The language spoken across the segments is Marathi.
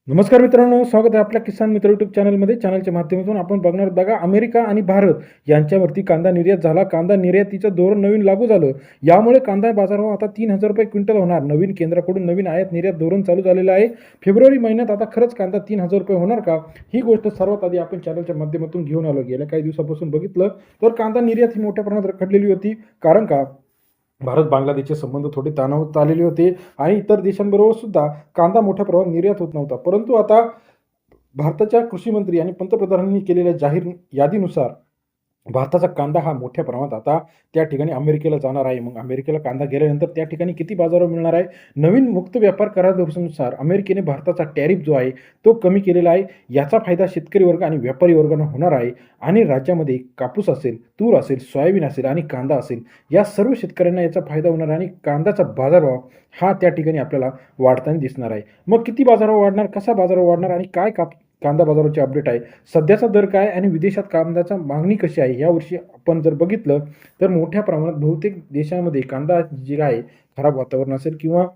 नमस्कार मित्रांनो, स्वागत आहे आपल्या किसान मित्र यूट्यूब चॅनलमध्ये. चॅनलच्या माध्यमातून आपण बघणार आहोत बघा, अमेरिका आणि भारत यांच्यावरती कांदा निर्यात झाला. कांदा निर्यातीचं धोरण नवीन लागू झालं. यामुळे कांदा बाजारभाव आता ₹3000 क्विंटल होणार. नवीन केंद्राकडून नवीन आयात निर्यात धोरण चालू झालेलं आहे. फेब्रुवारी महिन्यात आता खरंच कांदा ₹3000 होणार का? ही गोष्ट सर्वात आधी आपण चॅनलच्या माध्यमातून घेऊन आलो. गेल्या काही दिवसापासून बघितलं तर कांदा निर्यात ही मोठ्या प्रमाणात रखडलेली होती. कारण का? भारत बांगलादेशचे संबंध थोडे तणावात आलेले होते आणि इतर देशांबरोबर सुद्धा कांदा मोठ्या प्रमाणात निर्यात होत नव्हता. परंतु आता भारताच्या कृषी मंत्री आणि पंतप्रधानांनी केलेल्या जाहीर यादीनुसार भारताचा कांदा हा मोठ्या प्रमाणात आता त्या ठिकाणी अमेरिकेला जाणार आहे. मग अमेरिकेला कांदा गेल्यानंतर त्या ठिकाणी किती बाजारभाव मिळणार आहे? नवीन मुक्त व्यापार करारानुसार अमेरिकेने भारताचा टॅरिफ जो आहे तो कमी केलेला आहे. याचा फायदा शेतकरी वर्ग आणि व्यापारी वर्गांना होणार आहे आणि राज्यामध्ये कापूस असेल, तूर असेल, सोयाबीन असेल आणि कांदा असेल, या सर्व शेतकऱ्यांना याचा फायदा होणार आहे आणि कांद्याचा बाजारभाव हा त्या ठिकाणी आपल्याला वाढताना दिसणार आहे. मग किती बाजारभाव वाढणार, कसा बाजारभाव वाढणार आणि काय कांदा बाजाराची अपडेट आहे, सध्याचा दर काय आणि विदेशात कांद्याची मागणी कशी आहे, यावर्षी आपण जर बघितलं तर मोठ्या प्रमाणात बहुतेक देशांमध्ये कांदा जे आहे खराब वातावरण असेल किंवा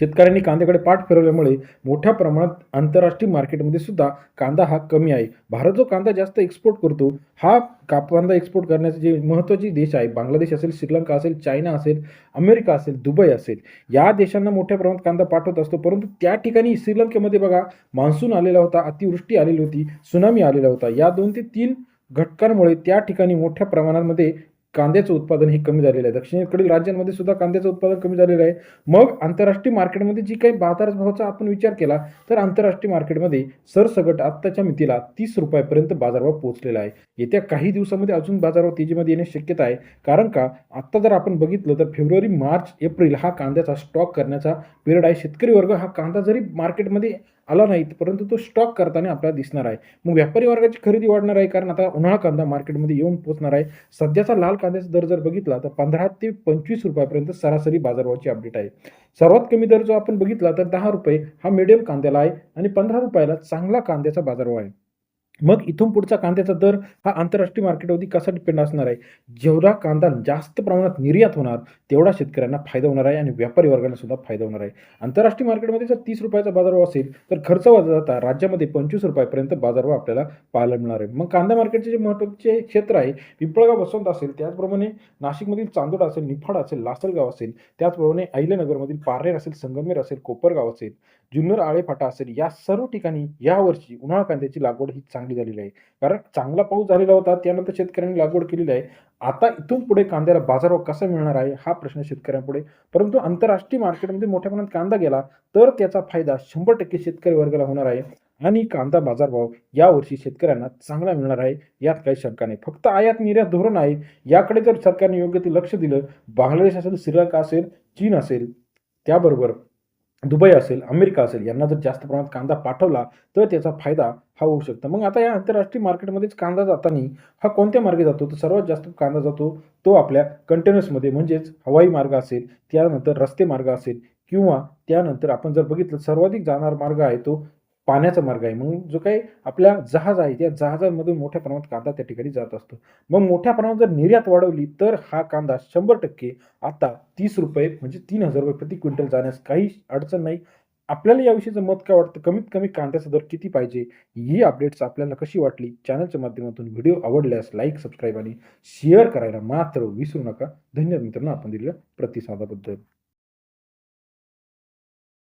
शेतकऱ्यांनी कांद्याकडे पाठ फिरवल्यामुळे मोठ्या प्रमाणात आंतरराष्ट्रीय मार्केटमध्ये सुद्धा कांदा हा कमी आहे. भारत जो कांदा जास्त एक्सपोर्ट करतो, हा कांदा एक्सपोर्ट करण्याचे जे महत्त्वाचे देश आहे, बांगलादेश असेल, श्रीलंका असेल, चायना असेल, अमेरिका असेल, दुबई असेल, या देशांना मोठ्या प्रमाणात कांदा पाठवत असतो. परंतु त्या ठिकाणी श्रीलंकेमध्ये बघा, मान्सून आलेला होता, अतिवृष्टी आलेली होती, त्सुनामी आलेला होता. या 2 ते 3 घटकांमुळे त्या ठिकाणी मोठ्या प्रमाणामध्ये कांद्याचं उत्पादन हे कमी झालेलं आहे. दक्षिणेकडील राज्यांमध्ये सुद्धा कांद्याचं उत्पादन कमी झालेलं आहे. मग आंतरराष्ट्रीय मार्केटमध्ये जी काही बाजारभावाचा आपण विचार केला, तर आंतरराष्ट्रीय मार्केटमध्ये सरसगट आत्ताच्या मितीला ₹30 पर्यंत बाजारभाव पोहोचलेला आहे. येत्या काही दिवसामध्ये अजून बाजारभाव तेजीमध्ये येण्याची शक्यता आहे. कारण का? आत्ता जर आपण बघितलं तर फेब्रुवारी, मार्च, एप्रिल हा कांद्याचा स्टॉक करण्याचा पिरियड आहे. शेतकरी वर्ग हा कांदा जरी मार्केटमध्ये आला नाही, परंतु तो स्टॉक करताना आपल्याला दिसणार आहे. मग व्यापारी वर्गाची खरेदी वाढणार आहे, कारण आता उन्हाळा कांदा मार्केटमध्ये येऊन पोहोचणार आहे. सध्याचा लाल कांद्याचा दर जर बघितला तर ₹15 ते ₹25 पर्यंत सरासरी बाजारभावाची अपडेट आहे. सर्वात कमी दर जो आपण बघितला तर ₹10 हा मीडियम कांद्याला आहे आणि ₹15 ला चांगला कांद्याचा बाजारभाव आहे. मग इथून पुढचा कांद्याचा दर हा आंतरराष्ट्रीय मार्केटवरती कसा डिपेंड असणार आहे? जेवढा कांदा जास्त प्रमाणात निर्यात होणार, तेवढा शेतकऱ्यांना फायदा होणार आहे आणि व्यापारी वर्गाला सुद्धा फायदा होणार आहे. आंतरराष्ट्रीय मार्केटमध्ये जर ₹30 चा बाजारभाव असेल, तर खर्च वजा राज्यामध्ये ₹25 पर्यंत बाजारभाव आपल्याला पाहायला मिळणार आहे. मग कांदा मार्केटचे जे महत्त्वाचे क्षेत्र आहे, पिंपळगाव, वसंत असेल, त्याचप्रमाणे नाशिकमधील चांदोड असेल, निफाड असेल, लासलगाव असेल, त्याचप्रमाणे अहिल्यानगरमधील पारनेर असेल, संगमनेर असेल, कोपरगाव असेल, जुन्नर, आळेफाटा असेल, या सर्व ठिकाणी यावर्षी उन्हाळा कांद्याची लागवड ही चांगली झालेली आहे. कारण चांगला पाऊस झालेला होता, त्यानंतर शेतकऱ्यांनी लागवड केलेली आहे. आता इथून पुढे कांद्याला बाजारभाव कसा मिळणार आहे, हा प्रश्न शेतकऱ्यांपुढे. परंतु आंतरराष्ट्रीय मार्केटमध्ये मोठ्या प्रमाणात कांदा गेला, तर त्याचा फायदा 100% शेतकरी वर्गाला होणार आहे आणि कांदा बाजारभाव यावर्षी शेतकऱ्यांना चांगला मिळणार आहे, यात काही शंका नाही. फक्त आयात निर्यात धोरण आहे, याकडे जर सरकारने योग्य ते लक्ष दिलं, बांगलादेश असेल, श्रीलंका असेल, चीन असेल, त्याबरोबर दुबई असेल, अमेरिका असेल, यांना जर जास्त प्रमाणात कांदा पाठवला, तर त्याचा फायदा हा होऊ शकतो. मग आता या आंतरराष्ट्रीय मार्केटमध्येच कांदा जाताना हा कोणत्या मार्गे जातो? तर सर्वात जास्त कांदा जातो तो आपल्या कंटेनर्समध्ये, म्हणजेच हवाई मार्ग असेल, त्यानंतर रस्ते मार्ग असेल किंवा त्यानंतर आपण जर बघितलं सर्वाधिक जाणारा मार्ग आहे तो पाण्याचा मार्ग आहे. मग जो काही आपल्या जहाज आहे, त्या जहाजांमधून मोठ्या प्रमाणात कांदा त्या ठिकाणी जात असतो. मग मोठ्या प्रमाणात जर निर्यात वाढवली, तर हा कांदा 100% आता ₹30 म्हणजे ₹3000 प्रति क्विंटल जाण्यास काही अडचण नाही. आपल्याला याविषयीचं मत काय वाटतं? कमीत कमी कांद्याचा दर किती पाहिजे? ही अपडेट्स आपल्याला कशी वाटली? चॅनलच्या माध्यमातून व्हिडिओ आवडल्यास लाईक, सबस्क्राईब आणि शेअर करायला मात्र विसरू नका. धन्यवाद मित्रांनो, आपण दिलेल्या प्रतिसादाबद्दल.